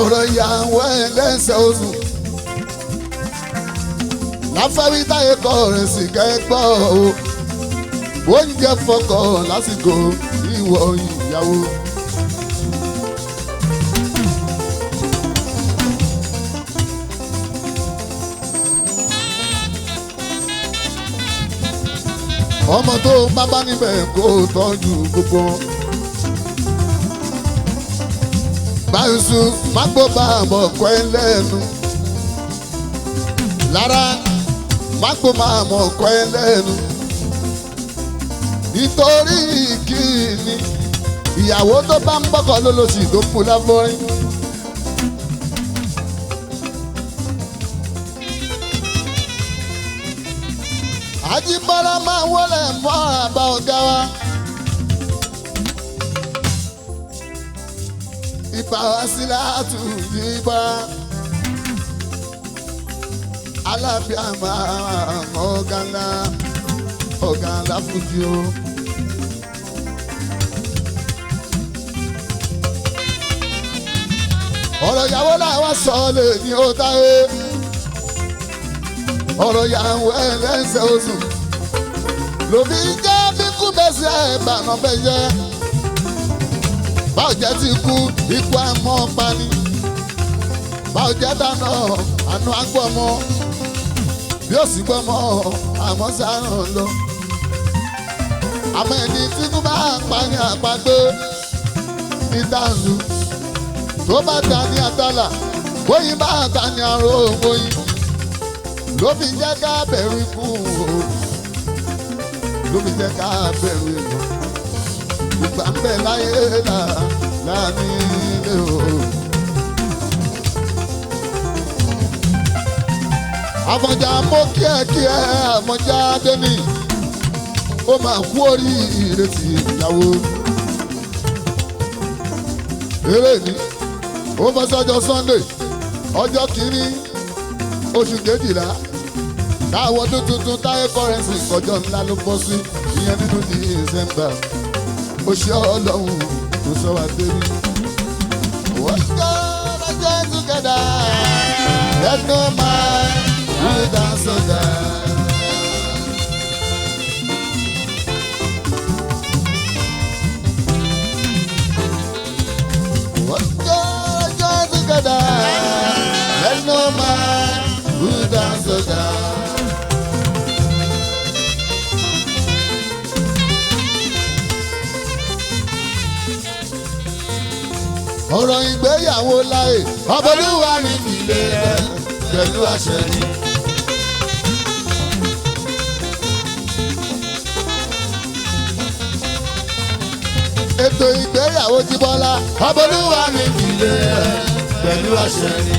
ọ̀rọ̀ ìyàwó ẹlẹ́sẹ̀ oṣù láfẹ́rí táyé kọ́ rẹ̀ sì kẹ́gbọ́ o oúnjẹ fọkọ̀ lásìkò ìwọ ìyàwó. ọmọ tó bábá níbẹ̀ kó tọ́jú gbogbo. báyìí mágbó bá àmọ̀ kọ́ ẹ lẹ́nu. lára mágbó máa mọ̀ kọ́ ẹ lẹ́nu. nítorí kíni ìyàwó tó bá ń bọ́kọ̀ lólóṣì tó kú láfọ́rín. Àjíbọ́lá máa wọlé mọ́ àbá ọ̀gá wa. Ìbá wa sí láàtú yíbá. Alábíà máa ọ̀gá ńlá fújì o. Ọ̀rọ̀ ìyàwó làwọn sọ lè ní ó táyé. Ọ̀rọ̀ ìyàwó ẹlẹ́sẹ̀ oṣù lòbí jẹ́ bí kú bẹ́sẹ̀ ìbànú bẹ́yẹ. Báwo jẹ́ ti kú ikú àmọ́ pani. Báwo jẹ́ dáná àánú agbọ́mọ. Bí ó sì gbọ́mọ àmọ́ sáràn lọ. Àmọ́ ẹni tí kú bá pani àpagbé ní dáńdú. Tó bá ta ní àtàlà bóyin bá ta ní àrò ògbóyin. Ló fi jẹ́ ká bẹ̀rù ikú o. Ló fi jẹ́ ká bẹ̀rù ikú. Ìgbà ń bẹ láyé láàní ilé o. Àfọ̀njá mọ́ kíákíá Àfọ̀njá Adéní. Ó máa kú oríire sí ìyàwó. Eré ni ó bọ́ sọ́jọ́ Sunday ọjọ́ kìíní oṣù kejìlá táwọn ọdún tuntun táyé kọrẹnsì kọjọ ńlá ló bọ́ sí ìyẹn nínú December oṣù Ọlọ́run tó sọ wá débi. Wọ́n gbọ́ lọ́jọ́ together let no man do that so that. Wọ́n gbọ́ lọ́jọ́ together let no man do that so that. Ọ̀rọ̀ ìgbéyàwó láyé ọbọlúwa ní ìdílé rẹ pẹ̀lú àṣẹ ni. Ètò ìgbéyàwó ti Bọ́lá ọbọlúwa ní ìdílé rẹ pẹ̀lú àṣẹ ni.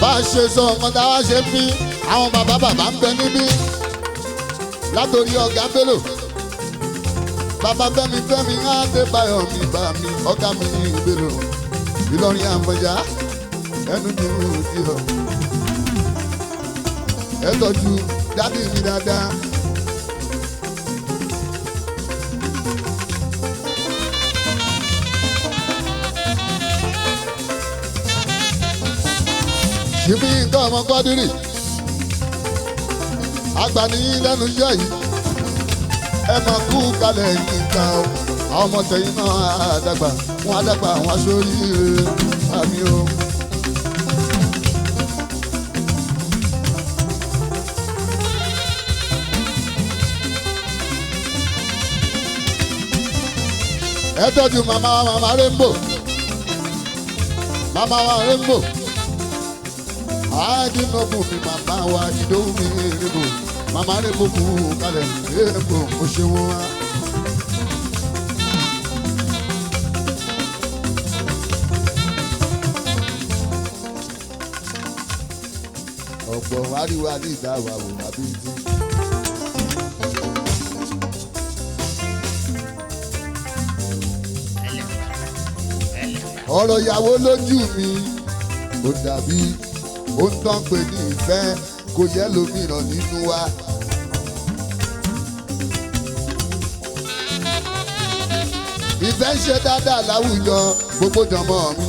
Bá a ṣe sọ ọmọ táwa ṣe ń bí àwọn bàbá ń bẹ níbí látòrí ọ̀gá Bello bàbá Fẹ́mi Adébáyọ̀ mi bá mi ọ̀gá mi ní Bello Ìlọrin Àfọ̀njá ẹnu ní ìdí ọ ẹ tọ́jú dádì mi dáadáa. ṣìbí nǹkan ọmọ Kọ́dírì agbaniyin lẹ́nu iṣẹ́ yìí ẹ máa kú kalẹ̀ nìkan o àwọn ọmọ tẹ̀yìn náà àdàgbà wọn àdàgbà àwọn aṣoríire àmì o. ẹ tọ́jú màmá Rainbow àádínlọ́gbù mi màmá wa ìdòwú mi Rainbow màmá Rainbow kú kalẹ̀ Rainbow mo ṣe wọ́n wá. ọ̀pọ̀ wáríwá ní ìdáwà wò àbí ti. ọ̀rọ̀ ìyàwó lójú mi ó dàbí ó ń tán pé ní ìfẹ́ kò yẹ lómìíràn nínú wa. ìfẹ́ ń ṣe dáadáa láwùjọ gbogbo jọmọ́ mi.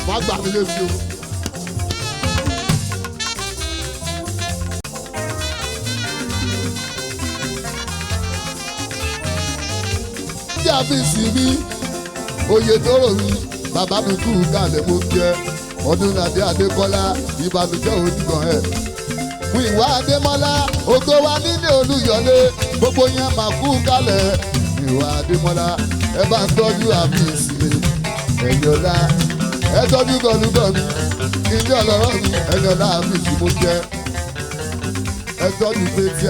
Má gbà mí létí o. Tí a fi sí mi, oyè tó rò mí, bàbá mi kú kálẹ̀ mo jẹ. Ọdúnladé Adékọ́lá, ìbànújẹ́ onígan ẹ̀. Fún ìwà Adémọ́lá, ògo wa nílé Olúyọ̀lé, gbogbo yẹn máa kú kálẹ̀. Ìwà Adémọ́lá, ẹ bá ń tọ́jú àmì ìsìn ẹ̀yọ́lá. Ẹ tọ́jú gọlúgọ mi, ilé ọlọ́rọ̀ mi, ẹ̀yọ́lá mi tí mo jẹ. Ẹ tọ́jú pétí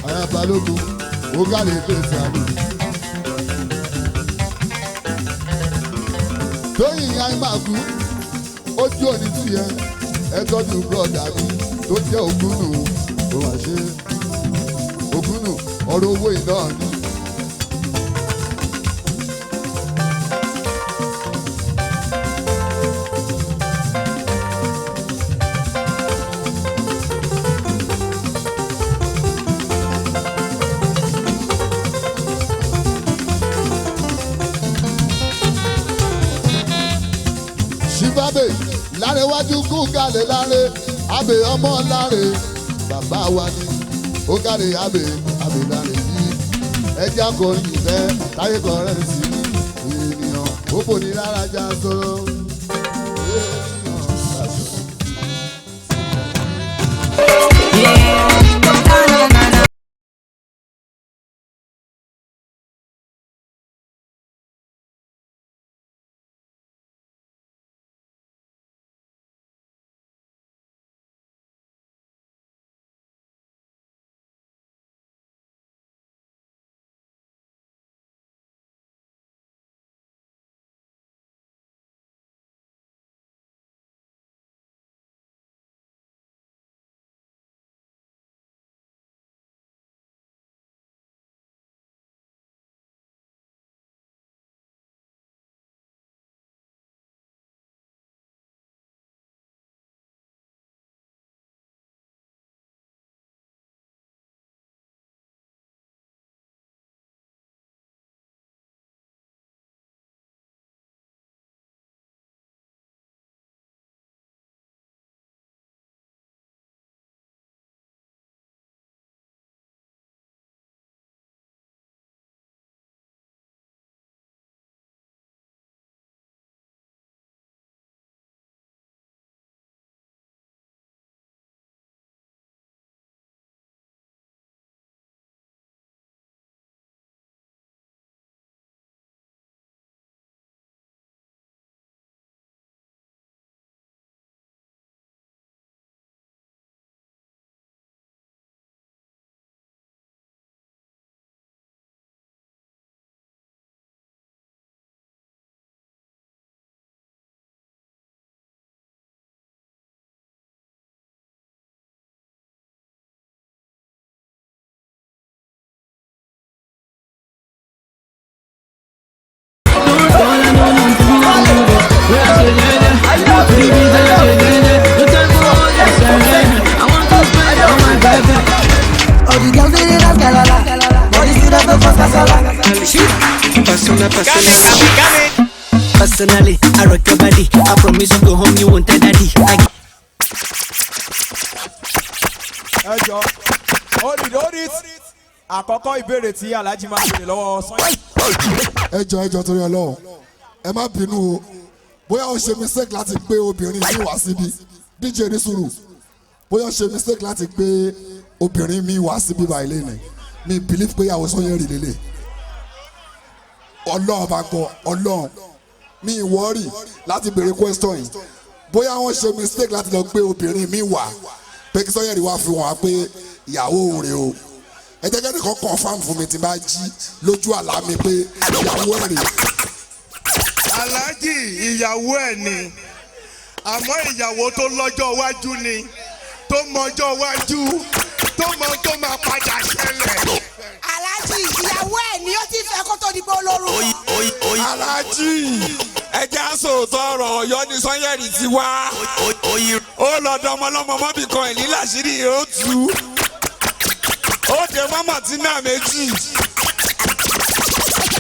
àyàbalógun, ó kálẹ̀ pétí àlè. Tóyìn Àìmàkú, ojú òní tiẹ̀, ẹ tọ́jú bọ́ọ̀dà mi tó jẹ́ Ògúnnù, ó wá ṣe Ògúnnù, ọ̀rọ̀ owó iná ni. Ṣíbábè lárẹ̀wájú kú gàlè láre abè ọmọ láre bàbá wa ni ó gàlè abè láre yìí ẹjẹ́ akọrin ìfẹ́ táyé kọrin sí ènìyàn ó bò ní lára já sọ̀rọ̀ Personally, I rock your body. I promise you go home, you won't tell daddy. Hold it. Àkọ́kọ́ ìbéèrè tí Alhaji máa béèrè lọ́wọ́ Sanyeri. Ẹjọ́ torí Ọlọ́run ẹ má bínú o bóyá ó ṣe mistake láti gbé obìnrin mi wá síbi DJ ní sùúrù bóyá ó ṣe mistake láti gbé obìnrin mi wá síbi báyìí lẹ́nu mi believe pé ìyàwó Sanyeri lélẹ̀ ọlọ́run bá gbọ́ ọlọ́run mi worry láti béèrè question yìí bóyá wọ́n ṣe mistake láti lọ gbé obìnrin mi wá pé kí Sanyeri wá fi wọ́n pé ìyàwó òun rè o ẹ jẹ́ kẹ́ni kan confam fún mi tí bá jí lójú àlá mi pé ìyàwó ẹ̀ rè. Alhaji ìyàwó ẹ̀ ni àmọ́ ìyàwó tó lọ́jọ́ iwájú ni tó mọjọ́ iwájú tó mọ tó máa padà ṣẹlẹ̀. Alhaji ìyàwó ẹ̀ ni ó ti fẹ́ kó tó di pé olórúkọ. Alhaji ẹja sòótọ́ ọ̀rọ̀ Ọ̀yọ́ ni Sanyeri ti wá ó lọ́dọ̀ ọmọlọ́mọ mọ́bì kan ẹ̀ níláṣírí ó tú ó dé mọ́mọ́ tí náà méjì.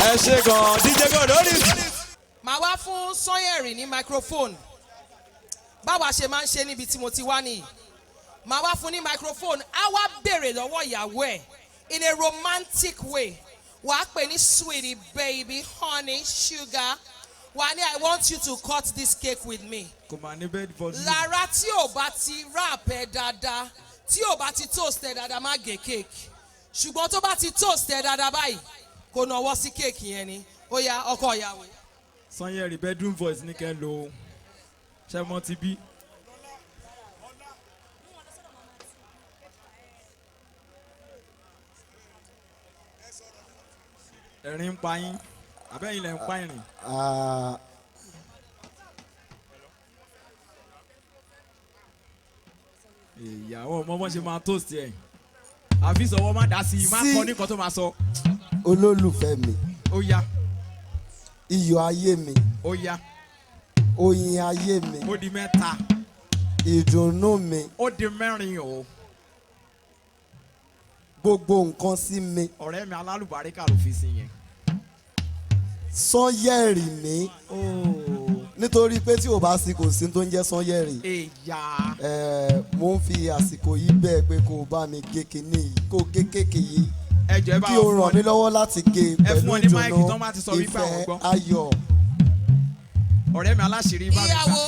ẹ ṣe gan DJ God lórí. màá wá fún Sanyeri ní microphone báwa ṣe máa ń ṣe níbi tí mo ti wá nìyí màá wá fún ní microphone á wá béèrè lọ́wọ́ ìyàwó ẹ̀ in a romantic way wàá pè ní sweetie baby honey sugar wàá ní I want you to cut this cake with me. kò máa ní bẹ́ẹ̀ bọ́ọ̀lù. lára tí ò bá ti ráp ẹ dáadáa tí ò bá ti toast ẹ dáadáa má gé cake ṣùgbọ́n tó bá ti toast ẹ dáadáa báyìí kò náwó sí cake yẹn ni ó yá ọkọ ìyàwó. Sanyeri bedroom voice ní kẹ́ lo ṣe mọ́ ti bí. ẹ̀rín ń pa yín àbẹ́yìn lẹ̀ ń pa ìrìn. ìyàwó ọmọ bọ́n ṣe máa toast ẹ̀ àfi sọ̀wọ́ má dá sí i má kọ́ ní nǹkan tó máa sọ. olólùfẹ́ mi ó yá iyọ̀ ayé mi ó yá oyin ayé mi ó di mẹ́ta ìdùnnú mi ó di mẹ́rin o. gbogbo nǹkan sí mi ọ̀rẹ́ mi alálùbáríkà ló fi sí yẹn. Sanyeri mi nítorí pé tí o bá sí kò sí tó ń jẹ́ Sanyeri. mo ń fi àsìkò yìí bẹ́ẹ̀ pé kó o bá mi gé kinní yìí kó o gé kéèkì yìí kí o ràn mí lọ́wọ́ láti gé pẹ̀lú ìdùnnú ìfẹ́ ayọ̀. ọ̀rẹ́ mi aláṣìírí bá mi ta. ìyàwó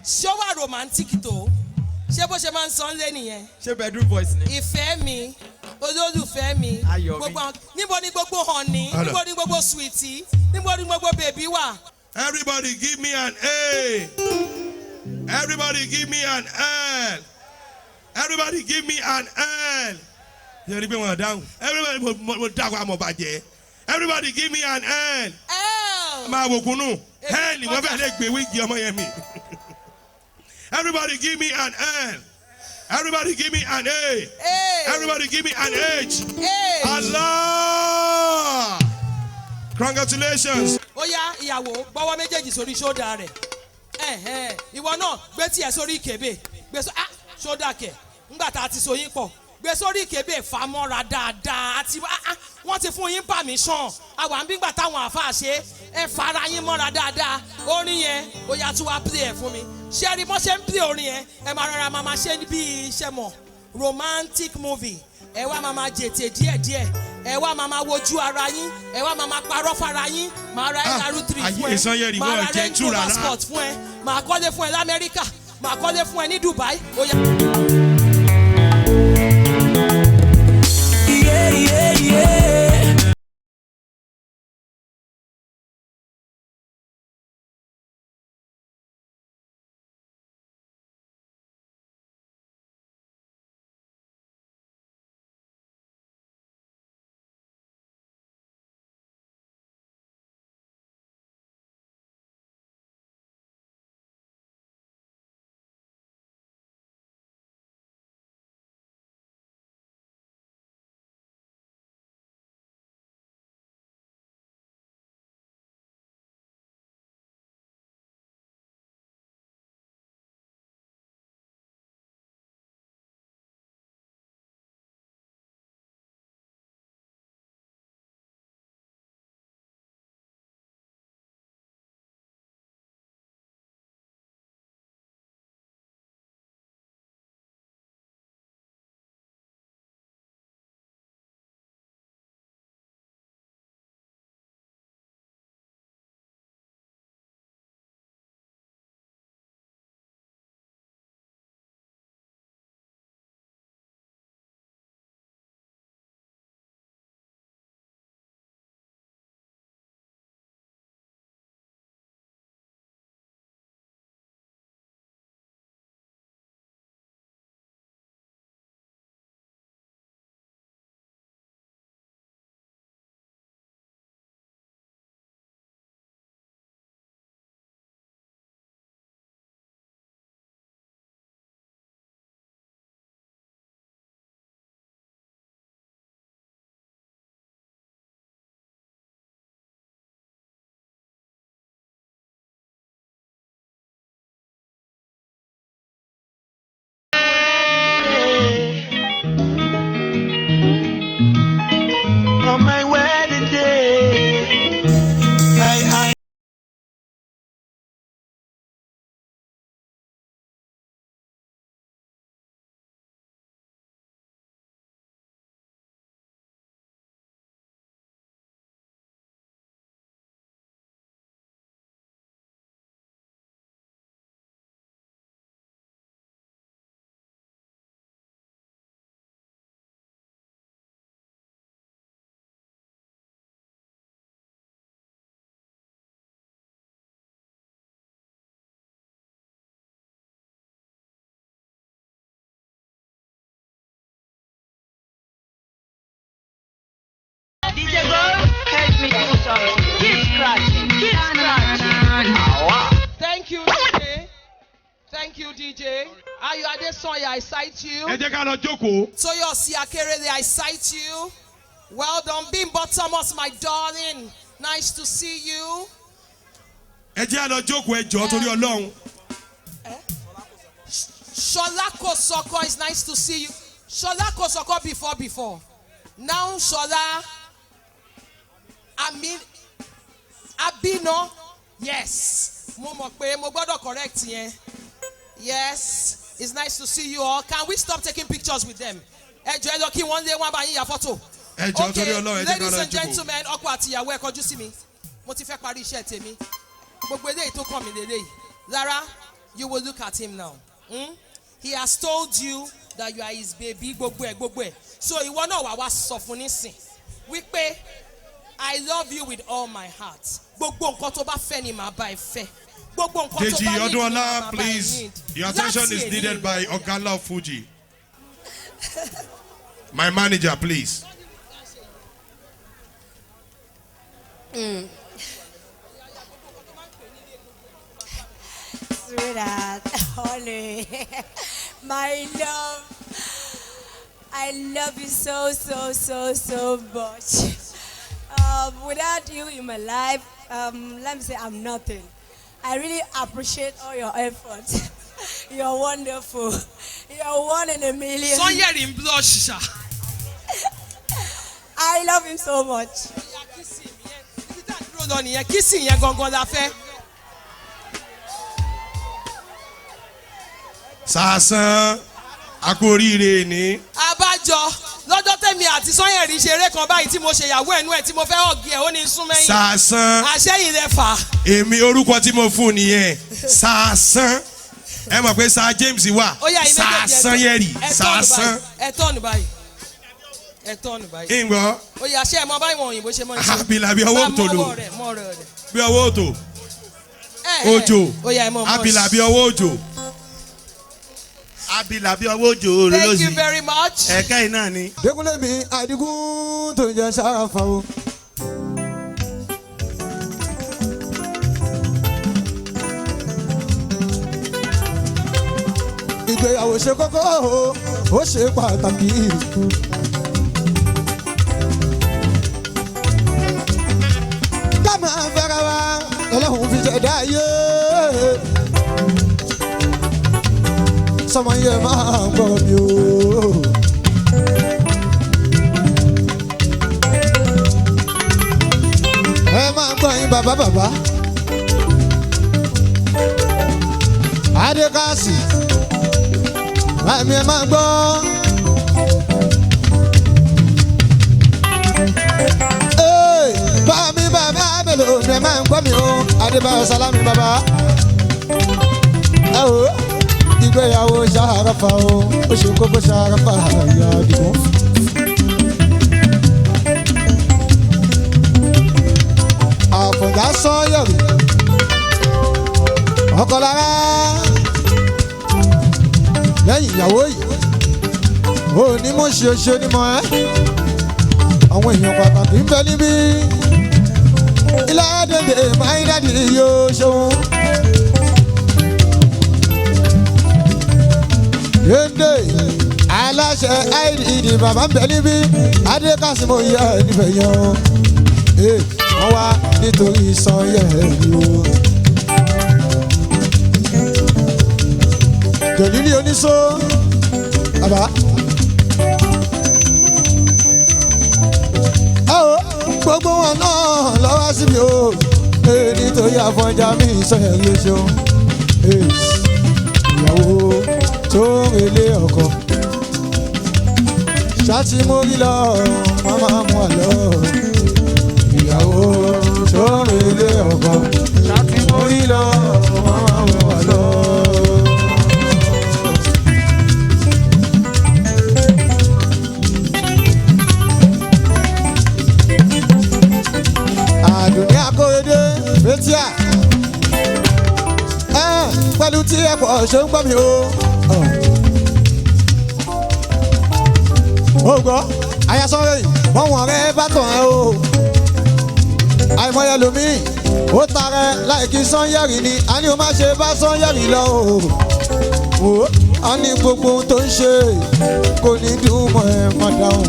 ṣé ó wà romantic tó ṣé bó ṣe máa ń sọ ń lé nìyẹn. ṣé bedroom voice ni. ìfẹ́ mi olólùfẹ́ mi gbogbo níbo ni gbogbo honey níbo ni gbogbo sweetie níbo ni gbogbo baby wà. Everybody give me an A. Everybody give me an L. Everybody give me an L. Everybody mo dàgbà àmọ̀ bàjẹ́. Everybody give me an L. L. máa wò kúnnù L ni wọ́n fẹ́ lè gbé wíìgì ọmọ yẹn mi. Everybody give me an L. Everybody give me an A. Everybody give me an H. Allah. Congratulations. ó yá ìyàwó gbọ́wọ́ méjèèjì sórí ṣódà rẹ̀ ìwọ náà gbé tiẹ̀ sórí ìkébè gbé ṣódà kẹ̀ ńgbà tá a ti so yín pọ̀ gbé sórí ìkébè fàmọ́ra dáadáa àti wọ́n ti fún yín permission àwọn àbígbà táwọn àfáà ṣe ẹ fara yín mọ́ra dáadáa orin yẹn ó yá tún wá play ẹ̀ fún mi ṣé rí bó ṣe ń play orin yẹn ẹ máa rọra máa ṣe bí iṣẹ́ mọ̀ romantic movie ẹ wá máa jètè díẹ̀díẹ̀ ẹ wá máa wojú ara yín ẹ wá máa parọ́ fara yín máa ra LR3 fún ẹ máa ra Range Rover Sport fún ẹ máa kọ́lé fún ẹ l'Amẹ́ríkà máa kọ́lé fún ẹ ní Dubai ó yá. DJ. Ayọ̀adé Sanya, I cite you. Ẹ jẹ́ ká lọ jókòó. Toyosi Akerele, I cite you. Well done. Bimbo Thomas, my darling. Nice to see you. Ẹ jẹ́ ká lọ jókòó ẹ jọ̀ọ́ torí Ọlọ́run. Shola Kosoko, it's nice to see you. Shola Kosoko before. Now Shola Abino. Yes. Mo mọ̀ pé mo gbọ́dọ̀ correct yẹn. Yes. It's nice to see you all. Can we stop taking pictures with them? Ẹ jọ̀ọ́ ẹ lọ kí wọ́n lé wọn bá yín ya photo. Ẹ jọ̀ọ́ torí Ọlọ́run ẹ jẹ́ ká lọ jókòó. Ladies and gentlemen, ọkọ àti ìyàwó ẹ kọjú sí mi. Mo ti fẹ́ parí iṣẹ́ tèmi. Gbogbo eléyìí tó kàn mí lélẹ́yìí. Lara, you will look at him now. He has told you that you are his baby. Gbogbo ẹ. So ìwọ náà wà wá sọ fún nísìn. Wípé I love you with all my heart. Gbogbo nǹkan tó bá fẹ́ ni màá bá ẹ fẹ́. Deji Oduola, please. Your attention is needed by Ogala Fuji. My manager, please. Sweetheart, honey, my love. I love you so much. Without you in my life, let me say I'm nothing. I really appreciate all your efforts. You're wonderful. You're one in a million. Sanyeri in blush. I love him so much. Kissing yẹn gangan la fẹ́. Sàásán akóríire ni. Abájọ lọ́jọ́ tẹ̀mí àti Sanyeri ṣeré kan báyìí tí mo ṣe ìyàwó ẹ̀nú ẹ̀ tí mo fẹ́ ọ̀gì ẹ̀ ó ní sún mẹ́yìn. Sàásán. Àṣẹ́yìn rẹ̀ fà. Èmi orúkọ tí mo fún nìyẹn. Sàásán. Ẹ mọ̀ pé Sir James wà. Sàásán yẹ̀rì. Sàásán. Ẹ tọ́nu báyìí. Ìgbọ́. Oyè àṣẹ ẹ̀ mọ báyìí wọn òyìnbó ṣe mọ́ ìṣe. Àbìlà bí ọwọ́ òtòlò. Bí ọwọ́ òtò. Òjò. Àbìlà bí ọwọ́ òjò. Abila bí ọwọ́ òjò olólùsí. Thank you very much. Ẹ̀ka iná ni. Dékúnlé mi Àdìgún tó jẹ́ sáfà o. Ìgbéyàwó ṣe kókó o, ó ṣe pàtàkì. Ká máa fẹ́ra wa, Ọlọ́run fi ṣẹ̀dá ayé. Sọmọ yẹn máa ń gbọ́ mi o. Ẹ máa ń gbọ́ yín bàbá. Adékàsì, àmì ẹ máa ń gbọ́. Bàmí bàbá mélòó ni ẹ máa ń gbọ́ mi o. Adébáyọ̀ Sálámì bàbá. Ẹ wò ó. Ìgbéyàwó ṣàràfà o, ó ṣe kókó ṣàràfà ìyá Àdìgún. Àfọ̀njá Sanyeri, ọkọ lára lẹ́yìn ìyàwó yìí, ó ní mo ṣe ní mọ́ ẹ́. Àwọn èèyàn pàtàkì ń bẹ níbí, ilé dèdè máa ń dádì yóò ṣeun. Yende aláṣẹ IDD bàbá ń bẹ níbí Adékàsí mo yẹ níbẹ̀ yan wọ́n wá nítorí Sanyeri o. Jẹ̀lílì oníṣó bàbá. Gbogbo wọn náà lọ́wọ́ síbi o nítorí Àfọ̀njá mi Sanyeri ṣeun. Ìyàwó tó relé ọkọ ṣáàtì mórí lọ wọn máa mú àlọ. Ìyàwó tó relé ọkọ ṣáàtì mórí lọ wọn máa mú àlọ. Àdùnní Akóredé Fétíà pẹ̀lú tí ẹ̀pọ̀ ṣe ń gbọ́ mi o. Ó gbọ́ ayásọ́rẹ́ yìí wọ́n wọ̀n rẹ́ bá tàn ẹ́ o. Àìmọye lomi ó tarẹ láìkí Sanyeri ni a ní o má ṣe bá Sanyeri lọ o a ní gbogbo ohun tó ń ṣe kò ní dùn mọ́ ẹ má dáhùn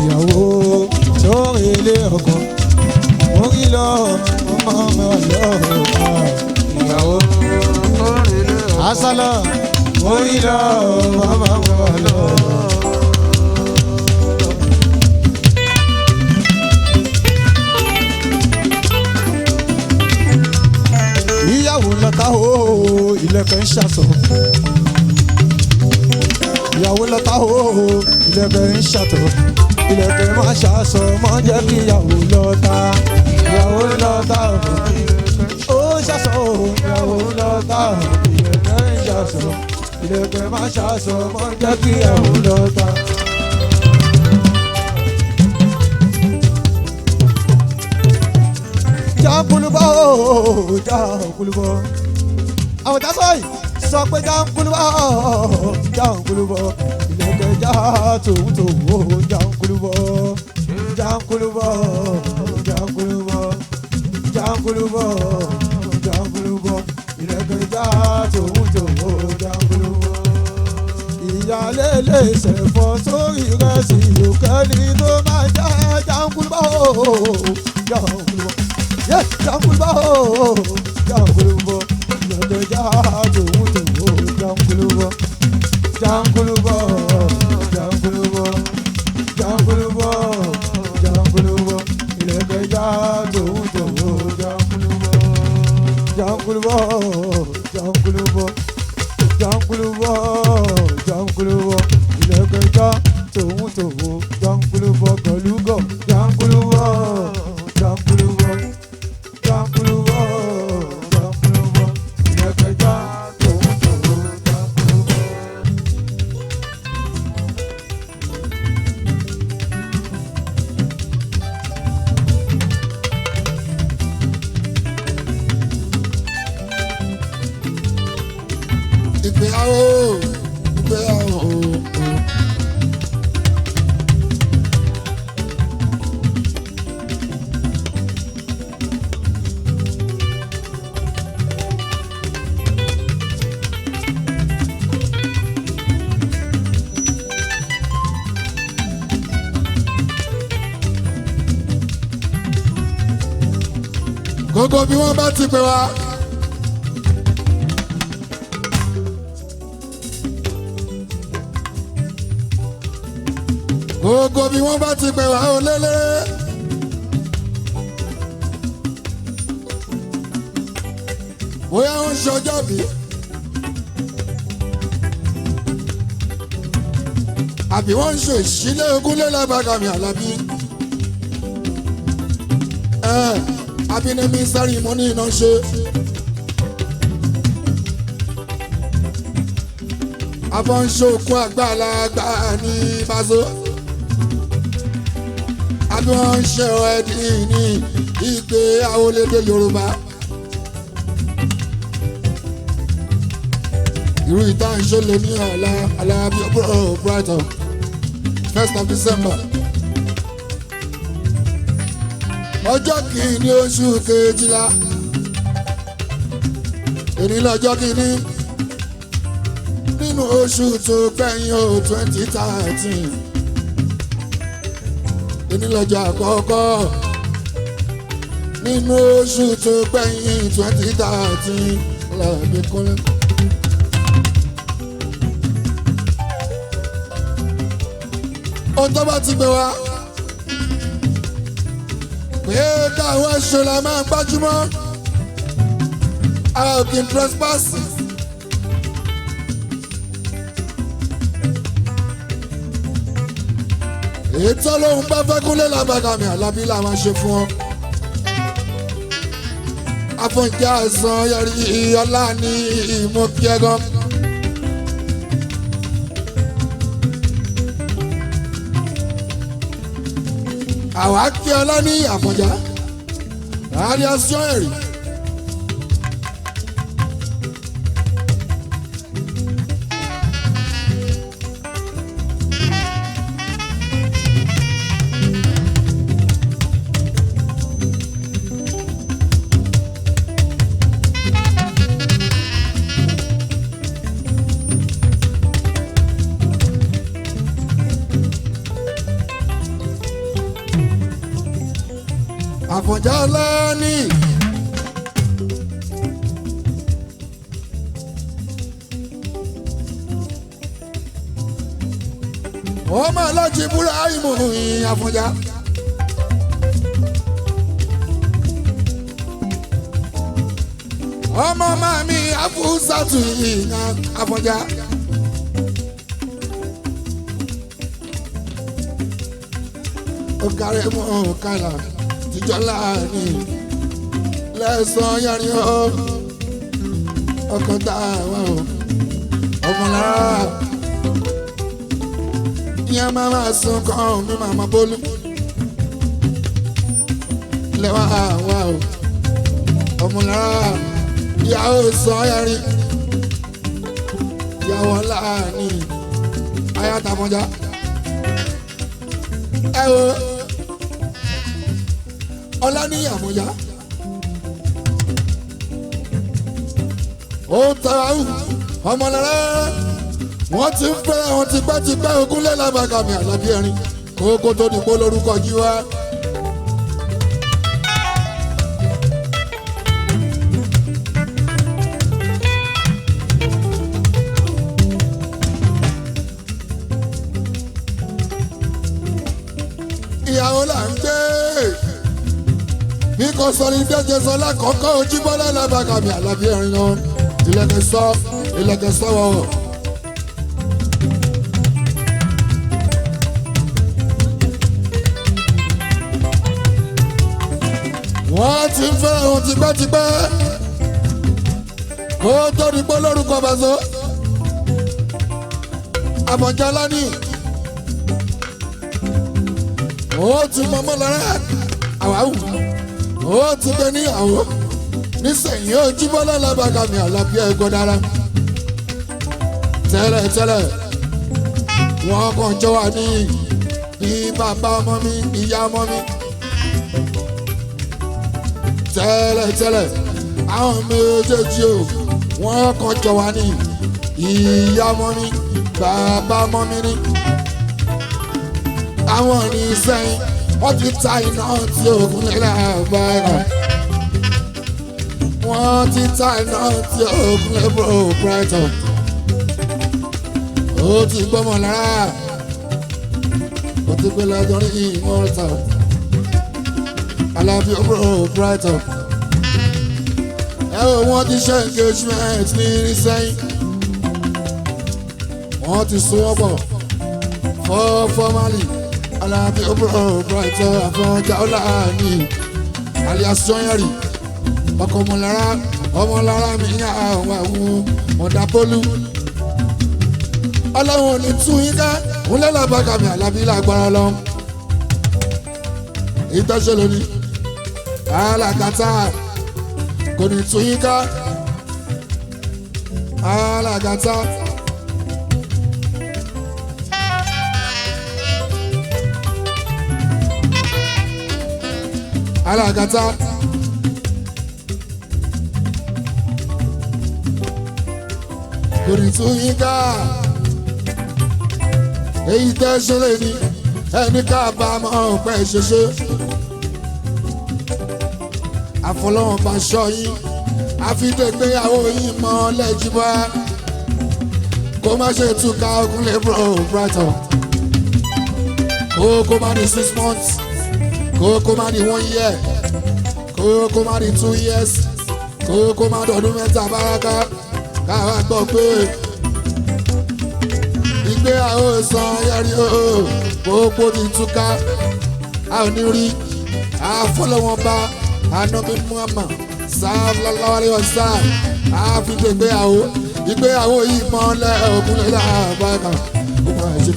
ìyàwó tó relé ọkọ orí lọ ọmọ ọmọ lọ ìyàwó tó relé ọkọ asálọ orí lọ ọmọ ọmọ lọ. ìyàwó lọ́ta o ilẹ̀kẹ̀ ń ṣàṣọ. ìyàwó lọ́ta o ilẹ̀kẹ̀ ń ṣàtọ̀. ilẹ̀kẹ̀ má ṣàṣọ mọ́ jẹ́ kí ìyàwó lọ́ta. ìyàwó lọ́ta o ṣàṣọ o ìyàwó lọ́ta o ilẹ̀kẹ̀ ń ṣàṣọ. ilẹ̀kẹ̀ má ṣàṣọ mọ́ jẹ́ kí ìyàwó lọ́ta. Jankulubọ jankulubọ àwọn tá sọ pé jankulubọ jankulubọ ilẹ̀kẹ̀ já tòun tòun jankulubọ jankulubọ jankulubọ jankulubọ jankulubọ ilẹ̀kẹ̀ já tòun tòun jankulubọ. ìyálé lè ṣẹ̀fọ́ sórí rẹ̀ sí òkèlì tó máa jẹ́ jankulubọ jankulubọ. Jankulubọ jankulubọ ilẹ̀kẹ̀ já tòun tòun jankulubọ jankulubọ jankulubọ jankulubọ jankulubọ ilẹ̀kẹ̀ já tòun tòun jankulubọ jankulubọ jankulubọ jankulubọ jankulubọ ilẹ̀kẹ̀ já tòun tòun jankulubọ gọlúgọ jankulubọ jankulubọ. Jankulubọ jankulubọ ilẹ̀kẹ̀ já tòun tòun jankulubọ. Ìgbéyàwó ìgbéyàwó. Gbogbo bí wọ́n bá ti pè wá. Gbogbo bí wọ́n bá ti pè wá ó lélẹ̀. Bóyá wọ́n ń ṣọjọ́ bí. Àbí wọ́n ń ṣe ìṣílẹ̀ ogúnlé lágbàgàmì Àlàbí. Abinemi ceremony iná ṣe. Abọ́nṣokú àgbàlagbà ní Bazo. Abọ́nṣe ẹ̀dín ní Ìgbéyàwó lédè Yorùbá. Irú ìta ìṣẹ̀lẹ̀ ní Alabi Brighton 1st of December. Ọjọ́ kìíní oṣù kejìlá. Èní lọ́jọ́ kìíní nínú oṣù tó gbẹ̀yìn o 2013. Èní lọ́jọ́ àkọ́kọ́ nínú oṣù tó gbẹ̀yìn 2013. Lọ́ọ̀bí kúnlẹ̀. Ohun tó bá ti gbé wa. Pé káwọn ẹ̀ṣọ́ la máa gbájúmọ́, a ò kí n trespass. Ètò lóhun bá fẹ́ kúnlẹ̀ lábàgàmì Àlàbí là máa ṣe fún ọ. Afonja Sanyeri Olaniyi mo kí ẹ gan. Àwa kí Olaniyi Afonja Sanyeri. Àfọ̀njá Olaniyi. ọmọ Alhaji Ibrahimu Àfọ̀njá. ọmọ mami Afusatu Àfọ̀njá. Okare mo kala tijọla ni lẹsàn yẹrin o ọkọ tá a wà o ọmọ lára ìyẹn máa ma sùn kàn mí màmá bólú lẹ́wà wà o ọmọ lára ìyàwó sàn yẹrin ìyàwó láàánú ayáta Àfọ̀njá. Ẹ wo Olaniyi Àfọ̀njá ó tàwáhù ọmọlára wọ́n ti ń fẹ́ràn wọn tipẹ́tipẹ́ ogúnlé lábàkàmì Àlàbí ẹ̀rín kókó tó dìbò lórúkọ jí wá. ìyàwó là ń gbé bí kò sọ ní dẹ́jẹ́ sọ lákọ̀ọ́kọ́ Ojúbọ́lá lábàkàmì Àlàbí ẹ̀rín náà ilẹ̀kẹ̀ sọ́wọ́. wọ́n ti ń fẹ́ràn wọn tipẹ́tipẹ́ kó tó ní pé lórúkọ bàzọ́ Àfọ̀njá Olaniyi ó ti mọ́mọ́ lára àwáwù ó ti gbé níyàwó nísìnyí Ojúbọ́lá lábàkàmì Àlàbí ẹ̀gbọ́n dára tẹ́lẹ̀ wọ́n kàn jọ wà ní bí bàbá ọmọ mi ìyá ọmọ mi tẹ́lẹ̀ àwọn méjèèjì o wọ́n kàn jọ wà ní ìyá ọmọ mi bàbá ọmọ mi ní àwọn ní sẹ́yìn wọ́n ti ta iná tí òkun nílẹ̀ àbáyà wọ́n ti ta iná tí òkun nílẹ̀ brighton ó ti gbọ́mọ lára ó ti gbé lọ́jọ́ ní immortal Àlàbí brighton ẹ wo wọ́n ti ṣe engagement ní sẹ́yìn wọ́n ti sún wọ́n pọ̀ formally. Àlàbí brighton Àfọ̀njá Olaniyi alias Sanyeri ọkọ ọmọlára mi ní àwọn àwọn ọ̀dàpọ̀lù ọlọ́run ò ní tú yín ká òun lẹ́la bàkàmì Àlàbí lágbára lọ. ìtọ́sẹ̀ lónìí alágàtà kò ní tú yín ká alágàtà. Alágàtà kò ní tú yín ká èyí tẹ́ ṣe lè ní ẹni kábàámọ̀ pẹ́ ṣeṣe àfọlọ́wọ́n bá ṣọ́ yín àfidẹ́gbéyàwó yín mọ́ lẹ́jìbá kó má ṣe túká Ògúnlé brighton kó má ní 6 months kó má ní 1 year kó má ní 2 years kó má dọ̀dún mẹ́ta báraka káwá gbọ́ pé Ìgbéyàwó Sanyeri o gbogbo ti túká a ò ní rí àfọlọ́wọ́n bá Ànábì Muhammad sallallahu alaihi wasallam ìgbéyàwó yìí mọ́lẹ̀ Ògúnlé lábàkà òkú àìṣe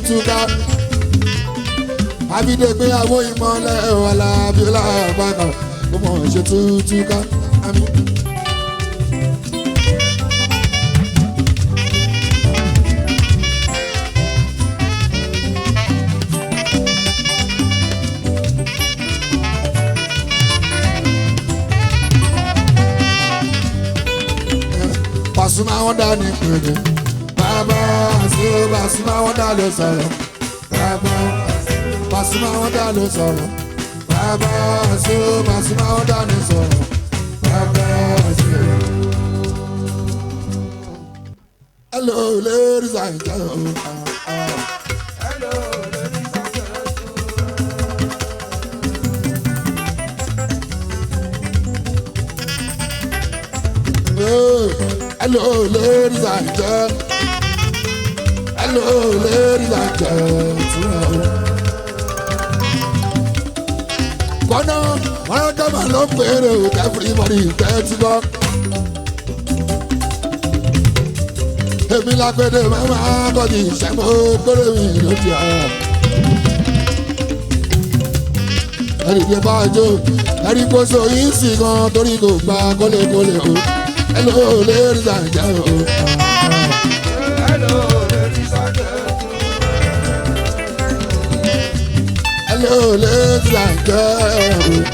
túká ìgbéyàwó yìí mọ́lẹ̀ Àlàbí lábàkà òkú àìṣe túká àmín. Pasuma wọn dá ní pèdè bàbá àti Pasuma wọn dá ló sọ̀rọ̀ bàbá Pasuma wọn dá ló sọ̀rọ̀ bàbá ṣe Pasuma ó dání sọ̀rọ̀ bàbá ṣe. Hello ladies and gentlemen. Hello ladies and gentlemen. Hello ladies and gentlemen. Hello ladies and gentlemen. Kọ́nà wọ́n dábàá ló péré o everybody tẹ́tí gbọ́. Èmi lágbèdè màmá kọ́ni ìṣẹ́mó péré mi lójú ọ̀. Ẹ̀rí dé bá jó ẹ̀rí kó so yín sí gan torí kò gba kólékólé o. Hello ladies and gentlemen. Hello ladies and gentlemen. Hello ladies and gentlemen.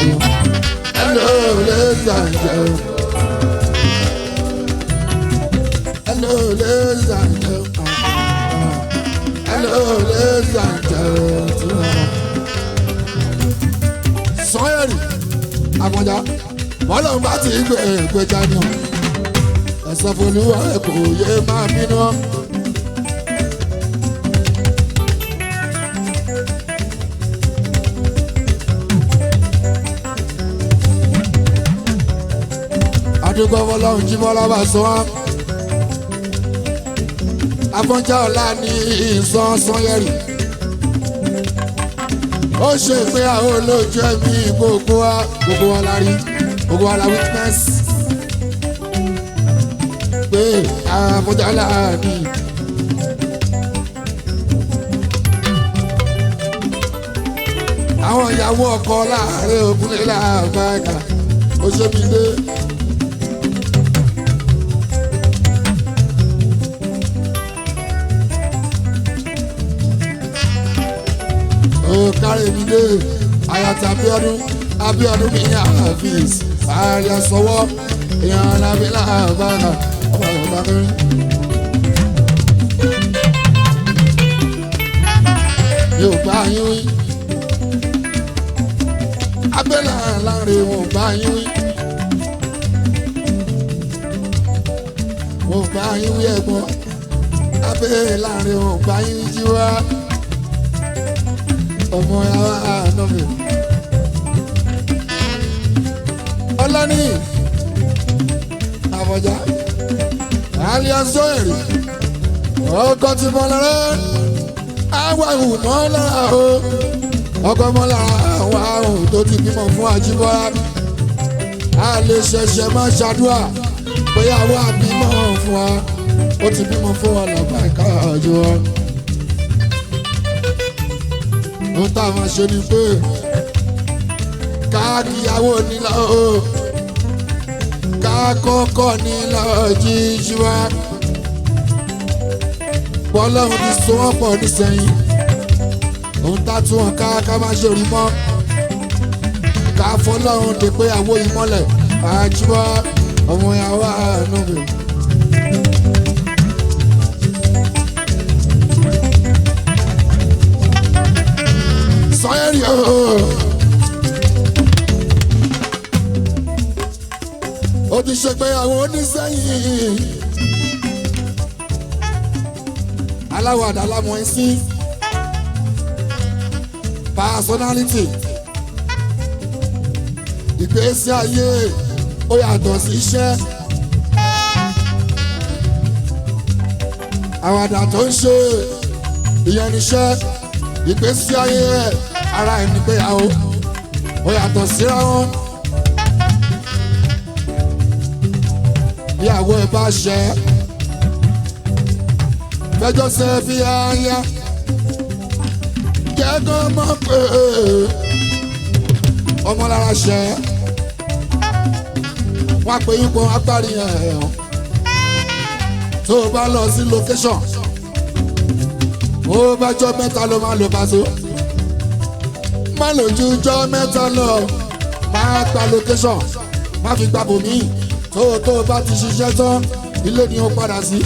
Hello ladies and gentlemen. Hello ladies and gentlemen. Hello ladies and gentlemen. Sanyeri Afonja bọ́lá ń bá ti gbé ìgbéjà ni o ẹ̀sán folúwa ẹ̀ kò yé máa bínú. Adúgbò fọlọ́run jí bọ́lá bá sọ wá. Afonja Olaniyi Sanyeri. Ó ṣe ìgbéyàwó lójú ẹ̀mí gbogbo wa la rí gbogbo wa la witness. Pé Afonja Olaniyi. Àwọn ìyàwó ọkọ láàrin òkúlé làbáyà ó ṣe mí dé. Carry me day, Ayata Abiodun mi Hafiz, Aya Sowo, Iyan Labila Bana, ọmọ ọba mi. Yóò bá yín wí, abẹ́là láre wọ́n bá yín wí. Wọ́n bá yín wí ẹ̀gbọ́n, abẹ́là láre wọ́n bá yín jí wá. Ọmọ yàrá ànọ́mì. Olaniyi Afonja alias Sanyeri ọkọ ti mọ lára àwa ìhùn mọ lára o ọkọ mọ lára àwa ohun tó ti bímọ fún Àjíbọ́lá a lè ṣẹ̀ṣẹ̀ máa ṣàdúrà pé àwa bímọ fún wa ó ti bímọ fún wa lọ́gbà ìka ọjọ́ wa. Ohun tá a máa ṣe ni pé ká kíyàwó nílò o ká kọ́kọ́ nílò jíjí wá. Bọ́lọ́run ti so wọ́n pọ̀ nísẹ̀yìn. Ohun tá a tún wọn ká má ṣe rí mọ́. Ká fọlọ́run dè pé àwo ìmọ́lẹ̀ àjíwá ọmọ ìyàwó àánú mi. Sanyeri ó ti ṣègbéyàwó onísẹ́yìn aláwàdà lámọ̀ ẹ́ sí personality ìgbésí ayé ó yàtọ̀ sí iṣẹ́ àwàdà tó ń ṣe ìyẹn níṣẹ́ ìgbésí ayé ara ẹni gbéyàwó ó yàtọ̀ síra wọn. Ìyàwó ẹ bá ṣẹ fẹjọ́ ṣe fi aya kẹ́kọ̀ọ́ mọ̀ pé ọmọ lára ṣẹ wọ́n á pè yín pọ̀ agbárí ẹ̀ tó o bá lọ sí location ó bá jọ mẹ́ta ló máa lò pàṣẹ má lójú jọ mẹ́ta lọ máa gba location má fi gba bòmíì tó o bá ti ṣiṣẹ́ tán ilé ni ó padà sí.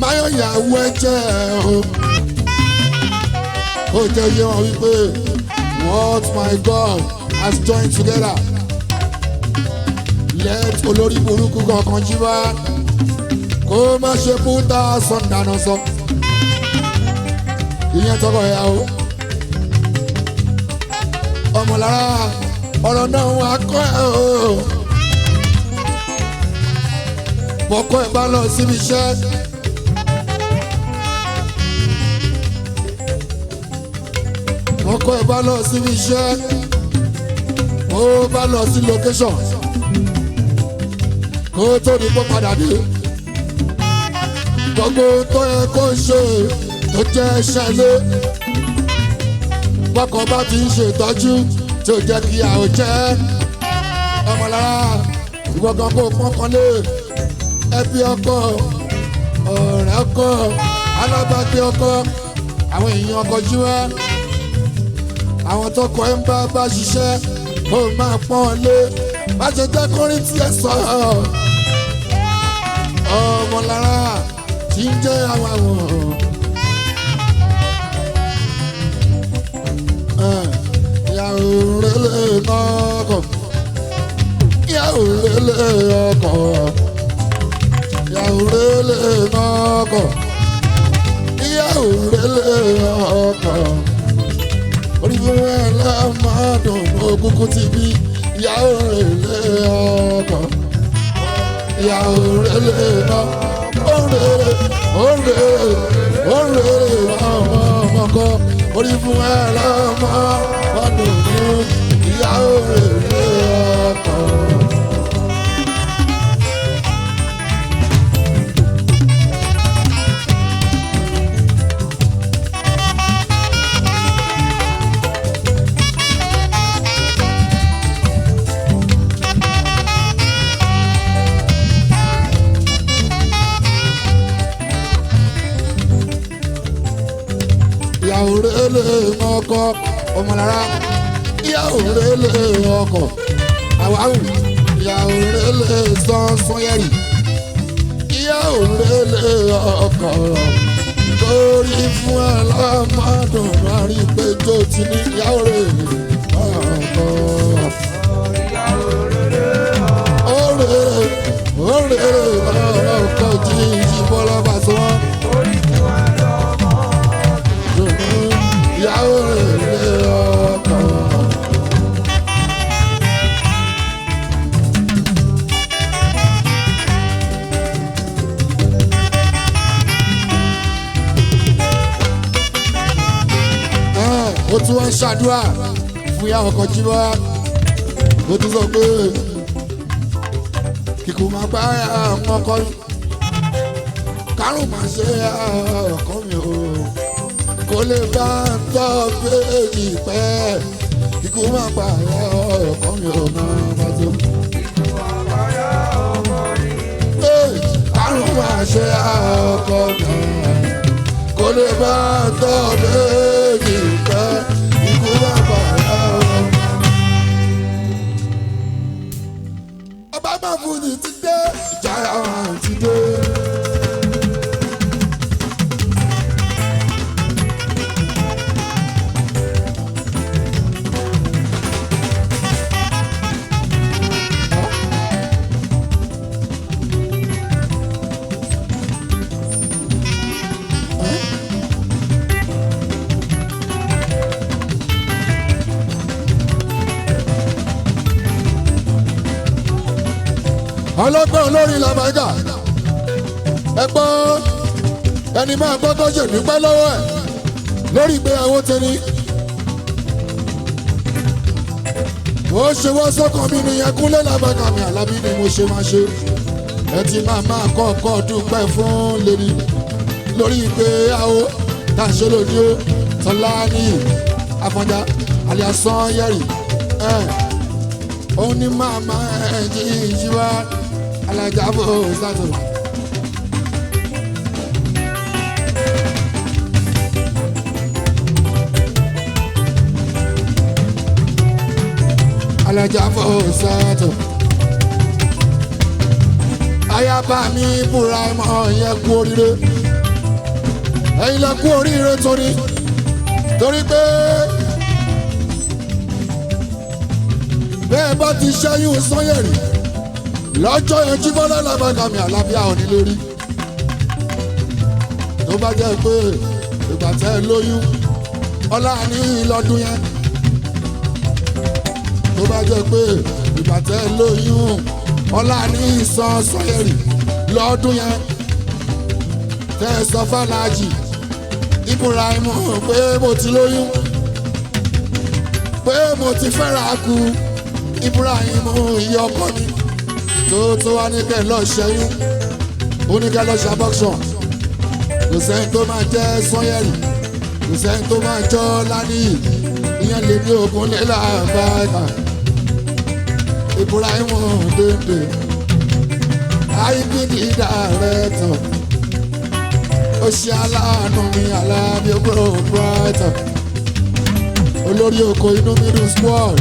máyọ̀ ìyàwó ẹ jẹ́ o ó jẹ́ yé wọn wípé what my God has joined together let olórí burúkú kankan jí wá kó má ṣe pútà sọ̀ndànà sọ ìyẹn tọkọ ìyàwó ọmọlára ọ̀rọ̀ náà wà kọ́ ẹ̀ o bọ́kọ́ ẹ̀ bá lọ síbi iṣẹ́ bọ́kọ́ ẹ̀ bá lọ síbi iṣẹ́ ó bá lọ sí location kó tó ní kó padà dé gbogbo tó yẹ kó ṣe tó jẹ́ ṣẹlẹ̀ bọ́kọ̀ bá ti ń ṣètọ́jú tí ó jẹ́ kí àwọn jẹ́ ọmọlára ìwọ̀gàn kó pọ́nkànlé ẹbí ọkọ ọ̀rẹ́ ọkọ alábàgbé ọkọ àwọn èèyàn ọkọ jíwá àwọn tọkọ ẹ ń bá ṣiṣẹ́ kó máa pọ́n lé má ṣe jẹ́ kórin tí ẹ sọ ọmọlára tí ń jẹ́ àwọn ìyàwó rẹ̀lẹ̀ ọkọ̀ ìyàwó rẹ̀lẹ̀ ọkọ̀ ìyàwó rẹ̀lẹ̀ ọkọ̀ ìyàwó rẹ̀lẹ̀ ọkọ̀ oríṣiríṣi ẹlẹ́mọ̀ọ́dún òkùnkùn ti bí ìyàwó rẹ̀lẹ̀ ọkọ̀ ìyàwó rẹ̀lẹ̀ ọkọ̀ orí fún ẹ lọ́mọ ọdún ní ìyàwó rẹ̀ ọkọ̀. ìyàwó rẹ̀lẹ̀ ọkọ̀ ọmọlára ìyàwó rẹ̀lẹ̀ ọkọ̀ àwáwù ìyàwó rẹ̀lẹ̀ Sanyeri ìyàwó rẹ̀lẹ̀ ọkọ̀ torí fún ẹ lọ́mọdún rárí pé tó ti ní ìyàwó rẹ̀lẹ̀ ọkọ̀. ó rẹ̀ ọkọ̀ jíjí bọ́lá bá sọ wọ́n. ìyàwó rẹ̀ ọkọ̀. ó tún wọ́n ń ṣàdúrà fún ìyá ọkọ̀ jí wá ó tún sọ pé kíkú máa bá àwọn ọkọ kárùn máa ṣe ọkọ mi o kò lè bá ń tọ́ péjì pẹ́ kíkú máa bá ọkọ mi o máa bá tó. kárùn máa ṣe ọkọ mi kò lè bá ń tọ́ péjì pẹ́ kíkú máa bá ọkọ mi. ọba máa fún ni ti dé ìjà àwọn ti dé. ọlọ́gbọ́n olórin làbàgà ẹ gbọ́ ẹni máa gbọ́ tó ṣèdúpẹ́ lọ́wọ́ ẹ̀ lórí ìgbéyàwó tẹni. ó ṣe wọ́n sọ́kàn mi nìyẹn Kúnlé làbàgà mi Àlàbí ni mo ṣe máa ṣe. ẹ ti máa kọ́kọ́ dúpẹ́ fún lèmi lórí ìgbéyàwó tá a ṣe lónìí ó Olaniyi Afonja Sanyeri òun ni màmá ẹ̀ jí ìjìwá alájà bò sátò. alájà bò sátò. ayaba mi búra ẹmọ yẹn kú oríire ẹ̀yin lẹ kú oríire torí torí pé bẹ́ẹ̀ bá ti ṣẹ́yún Sanyeri lọ́jọ́ yẹn jí bọ́lá lábàgàmì àlàáfíà òní lórí tó bá jẹ́ pé ìgbà tẹ́ ẹ lóyún ọlá ní lọ́dún yẹn tó bá jẹ́ pé ìgbà tẹ́ ẹ lóyún ọlá ní ìsan Sanyeri lọ́dún yẹn tẹ́ ẹ sọ fàlàjì Ibrahim pé mo ti lóyún pé mo ti fẹ́ra kú Ibrahim iye ọkọ mi tó wá ní kẹ́ lọ ṣẹ́yún ó ní kẹ́ lọ ṣe abọ́ṣọ̀ kò sẹ́yìn tó máa jẹ́ Sanyeri kò sẹ́yìn tó máa jọ Olaniyi ìyẹn lè ní ogun lélà báyìí Ibrahim dédé IBD director ó ṣe aláàánú mi Alabi brighton olórí oko inú middle squad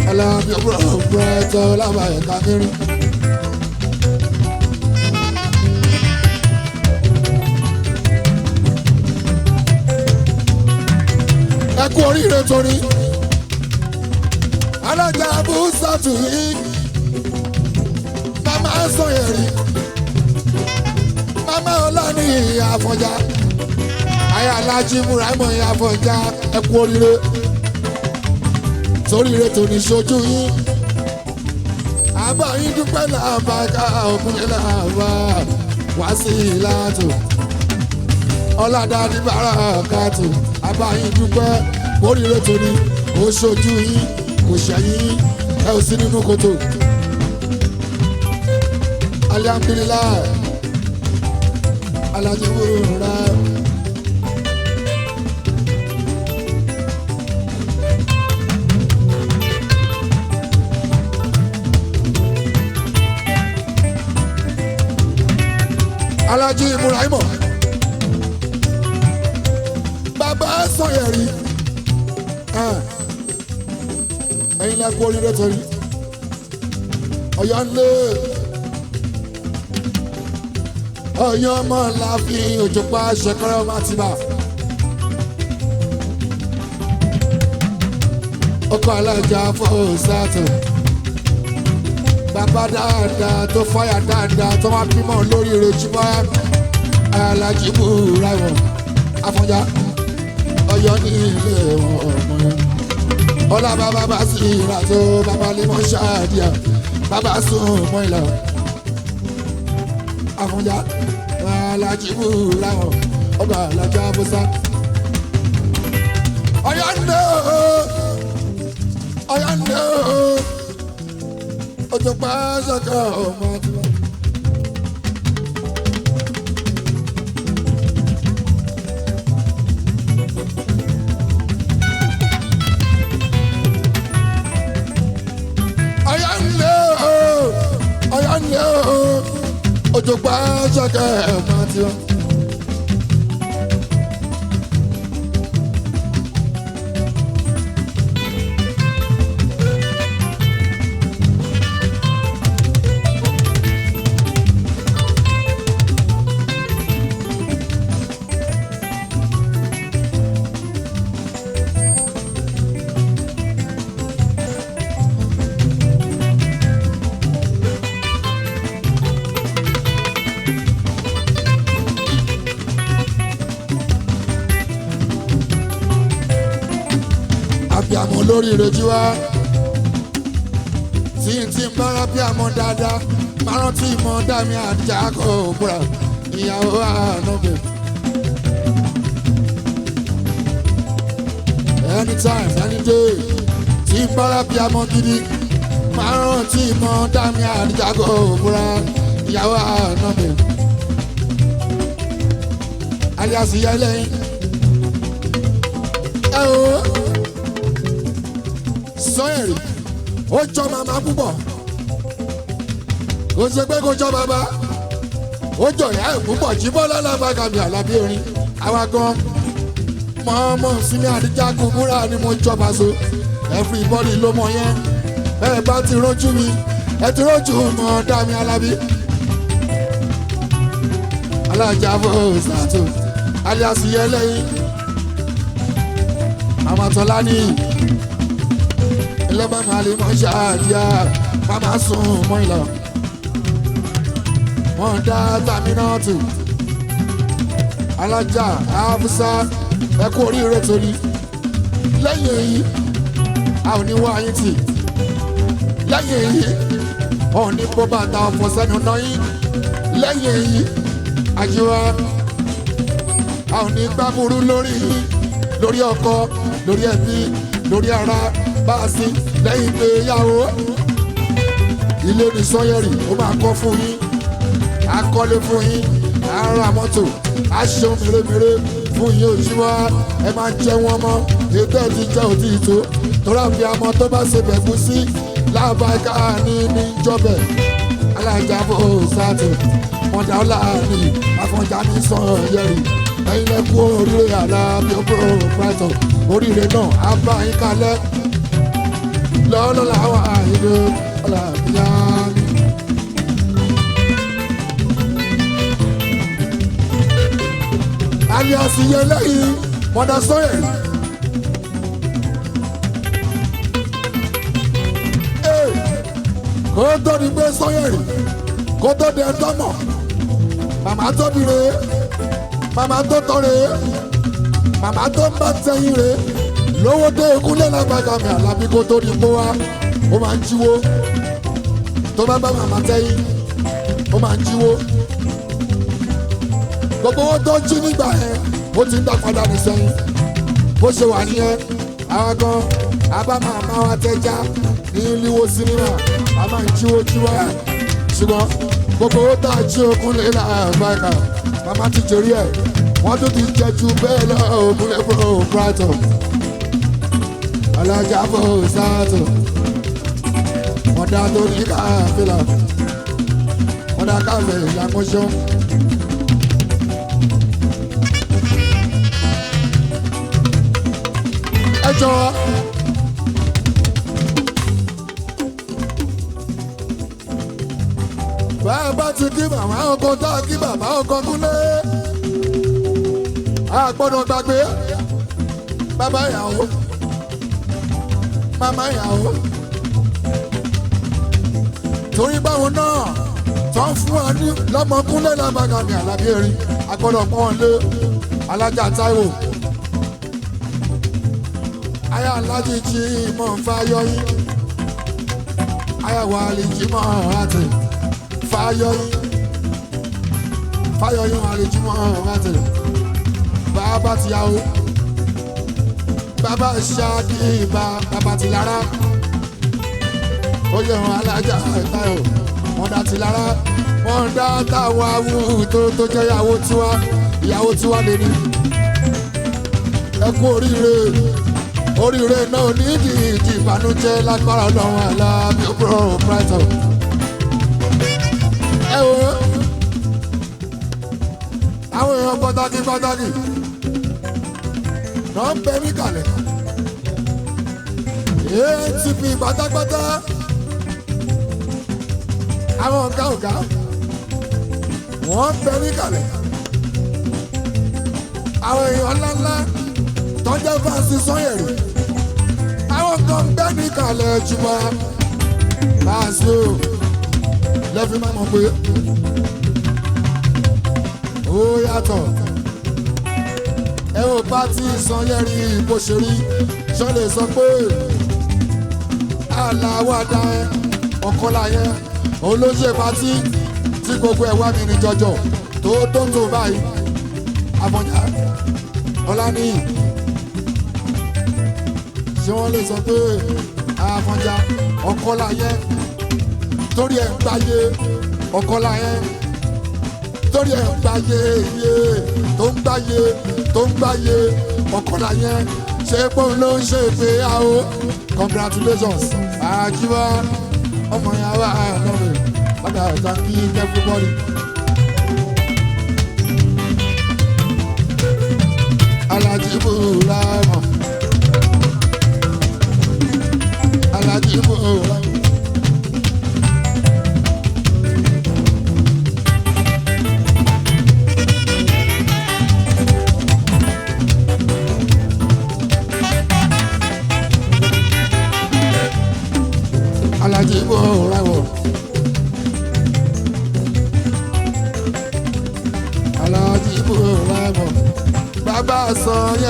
Alabi brighton lábàáyé kámẹ́rin. ẹ kú oríire torí alájà abúsàtù yìí mama Sanyeri mama Olaniyi Afonja aya Alhaji Afonja ẹ kú oríire toríire torí ṣojú yín àbá yín dúpẹ́ làbá ká òkúnlẹ̀ làbá wá sí ìlàtò ọ̀làdàdì bàrà kàtó àbá yín dúpẹ́ oríire torí ó ṣojú yín kò ṣẹ̀yìn ẹ ò sí nínú kòtò alihamdulilayi Alhaji wúrà. Alhaji Ibrahim bàbá Sanyeri ẹ̀yin lẹ kú oríire torí Ọ̀yọ́ ńlẹ Ọ̀yọ́ ọmọ láàfin òjòpá ṣẹkẹrẹ ọmọ àtìbà ọkọ alájà fọsàtò bàbá dáadáa tó fáyà dáadáa tó máa bímọ lórí ìrètí bá Alhaji Ibrahim Afonja Ọ̀yọ́ ní ilé ọmọ yẹn ọlá bàbá bá sí ìrìnàjò bàbá lè mọ ṣáàdìyà bàbá sùn mọ ìlà Afonja Alhaji Ibrahim ọba alájà Abusa Ọ̀yọ́ ní Ọ̀yọ́ ní ojú pàṣẹkọ ọmọ tiwa. Ọ̀yọ́ ńlẹ ojú pàṣẹkọ ọmọ tiwa. Àmọ́ lórí ìrètí wa tí n ti ń bára bí àmọ́ dáadáa máa rántí ìmọ̀ dàmí àjà kò búra ìyàwó ànábẹ̀. Anytime any day tí ń bára bí àmọ́ gidi máa rántí ìmọ̀ dàmí àjà kò búra ìyàwó ànábẹ̀. alias ìyá ẹlẹ́yin ẹ o. Sanyeri ó jọ màmá púpọ̀ kò ṣe pé kò jọ bàbá ó jọ ìyá ẹ̀ púpọ̀ jí bọ́lá lábàgàmì Àlàbí orin àwa gan mọ́ọ́mọ́ sílẹ̀ àdíjà kò múra ni mo jọba so everybody ló mọ yẹn bẹ́ẹ̀ bá ti rójú mi ẹ ti rójú mọ́ Dami Alabi alájà fòsàtò alias Yẹlẹ́yìn Mama Tolani ilé mama lè mọ ṣáàdìyà mama sùn mọ́ ìlọ. Wọ́n dá Taminatu alájà Afusa ẹkú oríire torí lẹ́yìn èyí a ò ní wá yín tì lẹ́yìn èyí ọ̀ ní kó bàtà ọ̀fọ̀ sẹ́nu náà yín lẹ́yìn èyí àjíwá a ò ní gbàbúrú lórí yín lórí ọkọ lórí ẹbí lórí ara bá a sí lẹ́yìn ìgbéyàwó ilé ní Sanyeri ó máa kọ́ fún yín akọ́lé fún yín ara mọ́tò aṣọ mèremère fún yín òṣìwá ẹ máa jẹ wọn mọ́ ètò ẹ̀ ti jẹ́ òtí ìtò torí àfi àmọ́ tó bá ṣe bẹ̀kú sí lábàáká ní níjọ́bẹ̀ alájà bò sátò mọ̀dà Olaniyi Afonja ní Sanyeri ẹ̀yin lẹ́kú oríire Alabi Pasuma oríire náà á bá yín kalẹ̀ lọ́lọ́ làwọn àyè ọ̀làbíyá. alias yẹlẹ́yìn mọ̀dà Sanyeri. Kó tó di pé Sanyeri kó tó di ẹjọ́ mọ̀ màmá tó bí re màmá tó tọ́ re màmá tó ń bá tẹ̀yìn re lówó dé ikúlé lágbàdá mi Àlàbí kó tó di pé wá ó máa ń jíwó tó bá bá màmá tẹ̀yìn ó máa ń jíwó gbogbo owó tó jí nígbà yẹn ó ti ń dá padà ní sẹ́yìn bó ṣe wà nìyẹn àwọn kan abá màmá wa tẹ́já ní líwo sinimá a máa ń jíwó jíwó ẹ̀ ṣùgbọ́n gbogbo owó tá a jí okun lè la àgbàkà màmá ti jèrè ẹ̀ wọ́n tún ti jẹ ju bẹ́ẹ̀ lọ òkúlẹ̀ fún Brighton alájà fún sátò mọ̀dà tó ní káfíńlá mọ̀dà káfíń ìyàmọ́ṣọ́. ẹ jọ̀wọ́ báyìí bá ti kí màmá ọkọ tá a kí bàbá ọkọ kúnlé a gbọ́dọ̀ gbàgbé bàbá ìyàwó màmá ìyàwó torí báwọn náà tó ń fún wa ní lọ́mọkúnlé lábàgà ní Àlàbí erin a gbọ́dọ̀ pọ́n wọn lé alájà Táíwò aya Alhaji jí mọ̀ ń fa yọyín aya wà lè jí mọ̀ àti fáyọyín wà lè jí mọ̀ àti bàbá tìyàwó bàbá ṣáàkì bàbá tìlára ó yẹ wọn alájà Táíwò wọn dá tìlára wọn dá táwọn awú tó jẹ́ ìyàwó tiwa lè ní ẹ kú oríire náà ní ìdí ìbànújẹ́ lágbára Ọlọ́run Alabi Pasuma. ẹ wo àwọn èèyàn pàtàkì náà ń bẹ ní kalẹ̀ ExcelTv pátápátá àwọn ọ̀gá wọ́n ń bẹ ní kalẹ̀ àwọn èèyàn ńláńlá tọ́jà fásitì Sanyeri àwọn kan ń bẹ ní kalẹ̀ jùmọ̀ láàṣọ lẹ́fí máa mọ̀ pé ó yàtọ̀ ẹ ò bá tí Sanyeri bó ṣe rí ṣọ́ lè sọ pé aláwàdà ọ̀kọ́lá yẹn olóṣè pátí tí gbogbo ẹ̀ wá mi ní jọjọ tó ń tó báyìí Afonja Olaniyi ṣé wọ́n lè sọ pé Afonja ọ̀kọ́lá yẹn torí ẹ̀ ń gbáyé ọ̀kọ́lá yẹn torí ẹ̀ ń gbáyé iye tó ń gbáyé ọ̀kọ́lá yẹn ṣé pọ́n ló ń ṣe ìgbéyàwó congratulations àjíwá ọmọ yàrá lọ́rẹ̀ padà thank everybody. Alhaji Burama Alhaji Burama.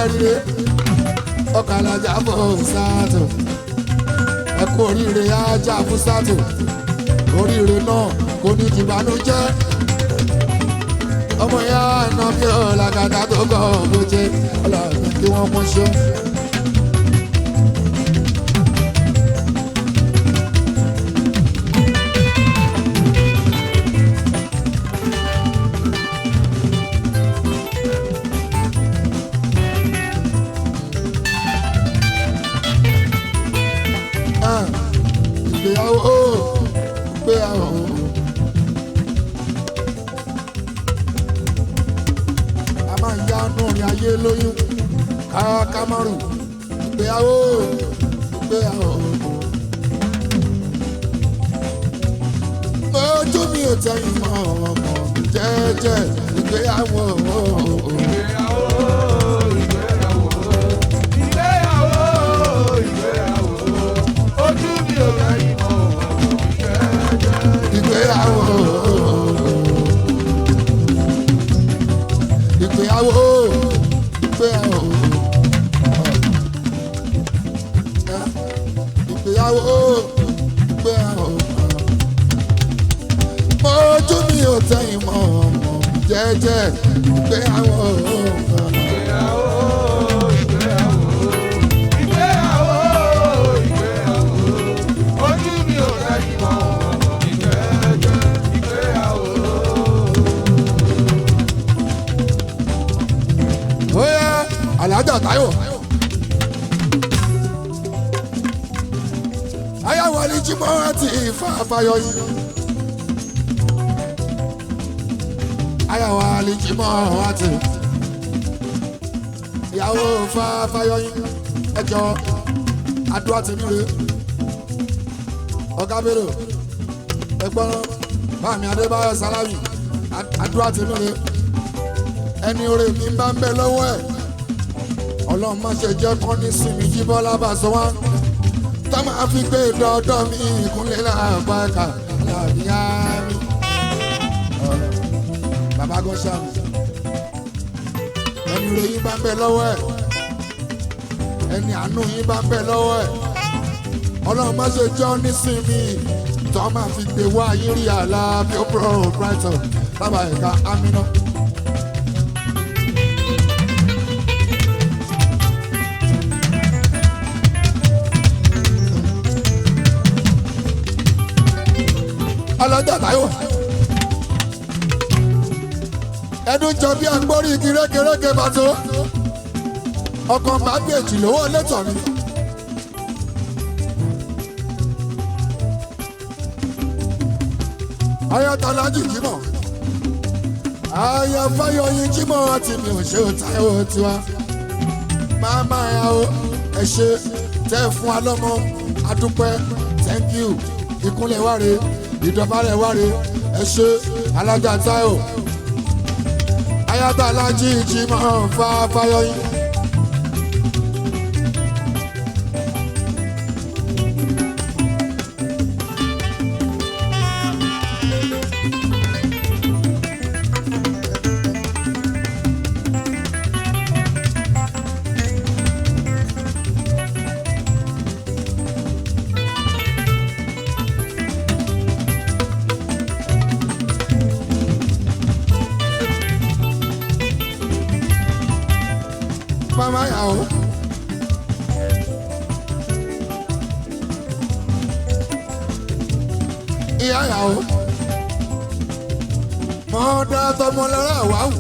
oríire ọkàlàjà fún sátò ẹ kú oríire ajá fún sátò oríire náà kò ní ìbànújẹ́ ọmọ ìyá iná kí ọ̀làgàdà tó kọ̀ ọ̀gbọ́jẹ́ ọlọ́run kí wọ́n mú ṣó. Ìgbéyàwó a máa ń yá nù ní ayé lóyún kámámárù ìgbéyàwó ojú mi ò tẹ̀yìn mọ́ ọmọ jẹ́jẹ́ ìgbéyàwó. Ojú mi ò tẹ̀yìn mọ́ ọmọ jẹ́jẹ́ ìgbéyàwó. Ojú mi ò tẹ̀yìn mọ́ ọmọ jẹ́jẹ́ ìgbéyàwó. Bóyá Alhaji Taiye. Ayáwó ni jímọ̀ àti ìfàfàyọ yìí. Ayáwó ni jímọ̀ àti ìyàwó fàfàyọ yìí. Ẹjọ́ àdúrà tèmi rè. Ọ̀gá bèrè. Ẹ̀gbọ́n Bámi Adébáyọ̀ Sálámì. Àdúrà tèmi rè. Ẹni oore mi bá ń bẹ lọ́wọ́ ẹ̀. Ọlọ́run má ṣe jẹ́ kọ́ ní sinmi Jíbọ́lá Pasuma. Tọ́mọ fi gbé dọ́dọ́ mi ìkúnlẹ̀ láàbàkà láàbíyá mi. Bàbá Gọ́ṣà mi. Ẹni rẹ̀ yín bá ń bẹ lọ́wọ́ ẹ̀. Ẹni àánú yín bá ń bẹ lọ́wọ́ ẹ̀. Ọlọ́run má ṣe jọ́ nísìnyí. Tọ́mọ fi gbé wá yín rí àlá bí ó bọ̀ Brighton. Bàbá ẹ̀ka Amina. Alhaji Taiye ẹdun jọ bí agbórí igi régerége bàtó ọkàn bá bí èjì lówó létọ mi. Ayọ̀tàlájì Jímọ̀ Ayọ̀fáyọ̀yìn Jímọ̀ àti mi ò ṣe Taiye tiwa máma ya o ẹ ṣe tẹ́ fún alọ́mọ adúpẹ́ thank you ìkúnlẹ̀ wáre ìdọ̀bálẹ̀ wáre ẹ ṣe Alhaji Taiye Ayọ̀tàlájì Jímọ̀ Fáfáyọ̀yìn. Mama yàwó. Ìyá yàwó. Mọ̀ọ́dá tọmọ lára wàhù.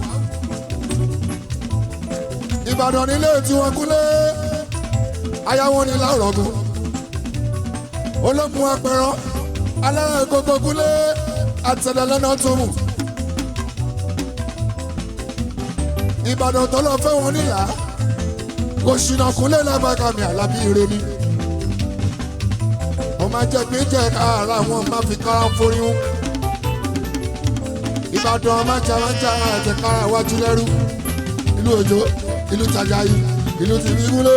Ìbàdàn nílé tí wọ́n kúlé. Ayáwó ni láwùrọ̀gùn. Ológun apẹ̀rọ. Alára gbogbo kúlé. Àtẹ̀lẹ̀ lọ́nà tó mù. Ìbàdàn tó lọ fẹ́ wọn nílà. Kò ṣìnà kúnlẹ̀ lábàkà mi Àlàbí ire ni. Ọmọ jẹ pé jẹ ara wọn máa fi kára forí wọn. Ìbàdàn májà àti kára wájú lẹ́rú. Ìlú Òjó, ìlú Tàjàyí, ìlú Tìbígúnlé.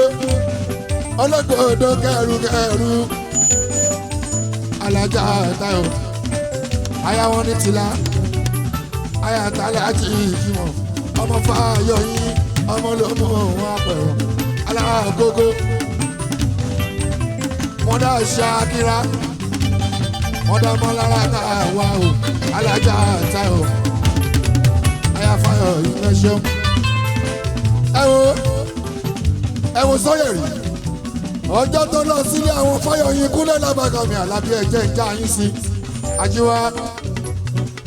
Ọlọ́gbọ̀dọ̀ kẹrù. Alhaji Taiye. Aya wọn ní tìlá. Aya Alhaji Jímọ̀. Ọmọ Fáyọ̀yìn. ọmọ ló mú òun àpẹ̀rọ aláàgógó mọ́dà ṣàkírà mọ́dà mọ́lára tá a wá o alájà tá o ayáfáyọ̀ ìmẹ̀ṣẹ́ ẹ wo Sanyeri ọjọ́ tó lọ sílé àwọn Fáyọ̀yìn kúnlẹ̀ lábàgàmì Àlàbí ẹ̀jẹ̀ ìjà yín sí Ajíwá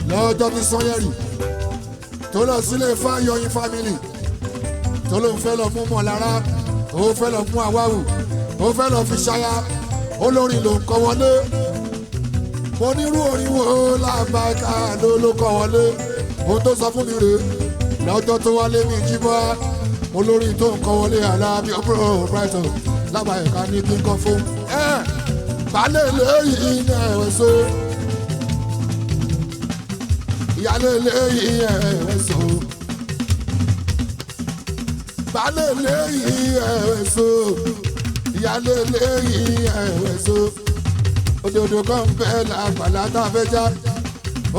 lọ́jọ́ tí Sanyeri tó lọ sílé Fáyọ̀yìn family tó ló ń fẹ́ lọ mú Mọ̀lára ó fẹ́ lọ mú Àwáwù ó fẹ́ lọ fi ṣáyà olórin ló ń kọ́ wọlé mo nírú orin wo lábàgà ló kọ́ wọlé ohun tó sọ fún mi rèé lọ́jọ́ tó wálé mi jí bọ́ olórin tó ń kọ́ wọlé Àlàbí ọ̀bùrọ̀ Brighton lábàá ẹ̀ka ní kíkọ́ fún balẹ̀ lẹ́yìn ẹ̀wẹ̀ so ìyálẹ̀ lẹ́yìn ẹ̀wẹ̀ so balẹ̀ lẹ́yìn ẹ̀wẹ̀ so ìyálẹ̀ lẹ́yìn ẹ̀wẹ̀ so òdòdó kan bẹ́ẹ̀ làgbàlá tá a fẹ́ já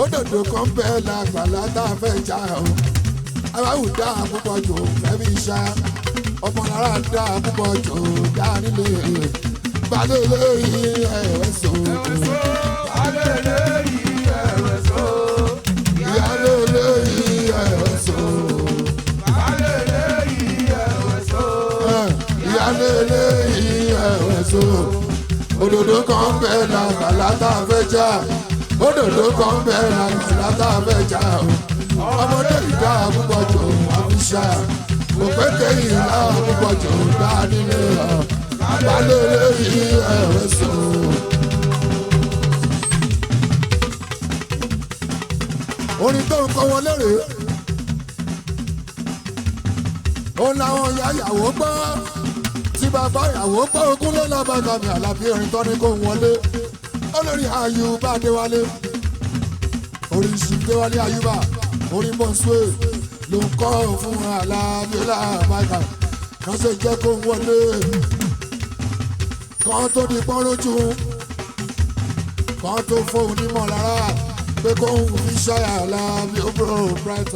òdòdó kan bẹ́ẹ̀ làgbàlá tá a fẹ́ já o Àwáwù dá púpọ̀ jù fẹ́mi ṣá ọmọ lára dá púpọ̀ jù dá nílé balẹ̀ lẹ́yìn ẹ̀wẹ̀ so balẹ̀ lẹ́yìn ẹ̀wẹ̀ so ìyálẹ̀ lẹ́yìn ẹ̀wẹ̀ so balẹ̀ lẹ́yìn ẹ̀wẹ̀ so ìyálẹ̀ lẹ́yìn ẹ̀wẹ̀ so òdòdó kan bẹ́ẹ̀ làgbàlá tá a fẹ́ já òdòdó kan bẹ́ẹ̀ làgbàlá tá a fẹ́ já o ọmọdé ìdá púpọ̀ jù àfiṣà òpèké ìlà púpọ̀ jù dá nílé balẹ̀ lẹ́yìn ẹ̀wẹ̀ so. orin tó ń kọ́ wọn lérè òun làwọn ìyá ìyàwó gbọ́ tí bàbá ìyàwó gbọ́ ogúnlé lábàgàmì Àlàbí orin tó ní kó wọlé olórí Àyùbá Adéwálé orin ṣì Déwálé Àyùbá orin bọ́nsúwé ló ń kọ́ fún Àlàbí lábàgà náà ṣe jẹ́ kó wọlé kan tó di pọ́n lójú kan tó fóun ní Mọ̀lára pé kóun fi ṣáyà Àlàbí ó bro Brighton.